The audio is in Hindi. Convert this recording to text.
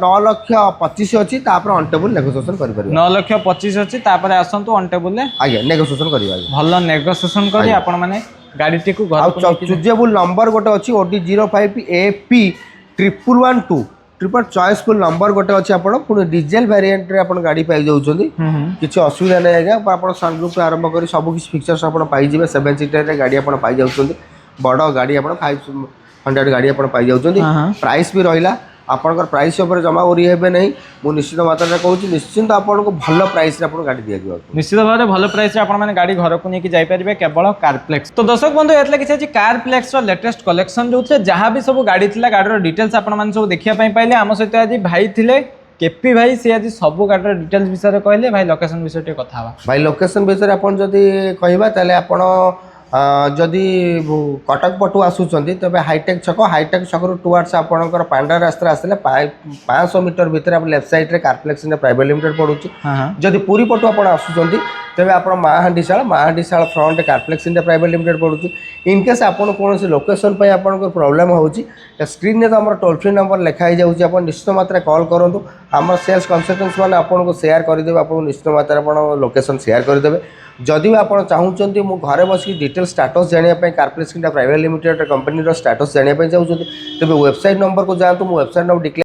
9,25,000 अच्छी ऑन टेबल नेगोशिएशन कर परिबा 9,25,000 अच्छी तापर आसंतु ऑन टेबल ले आगे नेगोशिएशन करिबा भल नेगोशिएशन करी आपण माने गाड़ी टी को घर चूजेबल नंबर गोटे अच्छी OD 05 AP 1112 ट्रिपल चॉइसफुल नंबर गोटे अच्छे आप डीजेल वेरिएंट रे आपण गाड़ी पाई जाउछंदी किछि असुविधा नै आज्ञा आपण सनरूफ आरंभ करी सब किछि फीचर्स आपण पाई जिवे 7 सीटर रे गाड़ी आपण पाई जाउछंदी बड़ गाड़ी आपण 500 गाड़ी आपण पाई जाउछंदी प्राइस भी रहिला आपनकर प्राइस ऊपर जमा ओरी हेबे नहीं मु निश्चित मात्रा कहूँ निश्चिंत आपको भल प्राइस रे गाड़ी दिया निश्चित भाव भल प्राइस रे आपण गाड़ी घर को लेकिन जापर केवल कारप्लेक्स। तो दर्शक बंधु ये किसी कारप्लेक्स लेटेस्ट कलेक्शन जो जहाँ भी सब गाड़ी थी गाड़ी डिटेल्स आपण सब देखा पाइले आम सहित आज भाई थे केपी भाई सी आज सब गाड़ी डिटेल्स विषय कहले भाई लोकेशन विषय कथा भाई लोकेशन विषय आप कहवा जदि कटक पटू आसुचंदी तबे हाईटेक छक टुवर्ड्स आपनकर पांडा रास्ता आसले 500 मीटर भीतर आप लेफ्ट साइड रे कारप्लेक्स प्राइवेट लिमिटेड पड़ुची जदि पूरी पटू आपण आसुचंदी तबे आपण माहांडीशाल फ्रंट कारप्लेक्स प्राइवेट लिमिटेड पड़ुची इन केस आपण कोनोसी लोकेशन पय आपनकर प्रॉब्लम होउची स्क्रीन ने तो हमर टोल फ्री नंबर लिखाई जाउची आपण निश्चित मात्रा कॉल करंतु हमर सेल्स कंसल्टेंट्स माने आपण को शेयर कर देबे आपण निश्चित मात्रा आपण लोकेशन शेयर कर देबे जदि भी आप चाहूँगी मु घरे बस डिटेल स्टाटस जानापी Carplex private limited company status जानापी चाहूँगी तेज वेबसाइट नंबर को जातु वेबसाइट नंबर डिक्लेयर